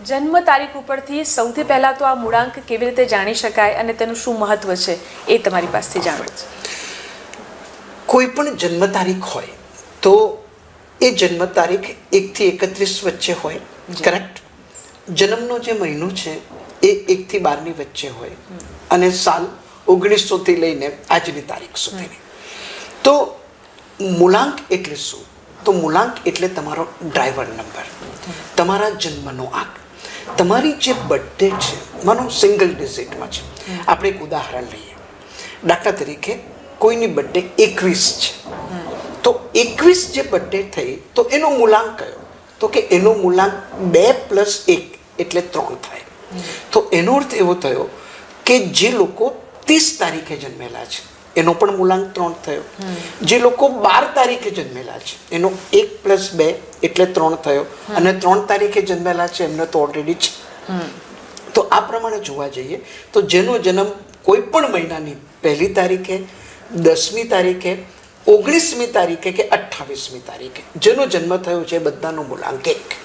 જન્મ તારીખ ઉપરથી સૌથી પહેલાં તો આ મૂળાંક કેવી રીતે જાણી શકાય અને તેનું શું મહત્વ છે એ તમારી પાસેથી જાણવું છે. કોઈ પણ જન્મ તારીખ હોય તો એ જન્મ તારીખ 1 થી 31 વચ્ચે હોય, કરેક્ટ. જન્મનો જે મહિનો છે એ 1 થી 12 ની વચ્ચે હોય અને સાલ 1900 થી લઈને આજની તારીખ સુધીની. તો મૂલાંક એટલે શું? તો મૂલાંક એટલે તમારો ડ્રાઈવર નંબર, તમારા જન્મનો આંક. તમારી જે બર્થડે છે, માનો સિંગલ ડિઝિટમાં છે. આપણે એક ઉદાહરણ લઈએ. દાખલા તરીકે કોઈની બર્થડે 21 છે, તો 21 જે બર્થડે થઈ તો એનો મૂલાંક કયો? તો કે એનો મૂલાંક 2 + 1 એટલે 3 થાય. તો એનો અર્થ એવો થયો કે જે લોકો 30 તારીખે જન્મેલા છે એનો પણ મૂલાંક 3 થયો. જે લોકો 12 તારીખે જન્મેલા છે એનો 1 + 2 એટલે 3 થયો. અને 3 તારીખે જન્મેલા છે એમને તો ઓલરેડી છે. તો આ પ્રમાણે જોવા જઈએ તો જેનો જન્મ કોઈ પણ મહિનાની 1લી તારીખે, 10મી તારીખે, 19મી તારીખે કે 28મી તારીખે જેનો જન્મ થયો છે બધાનો મૂલાંક 1.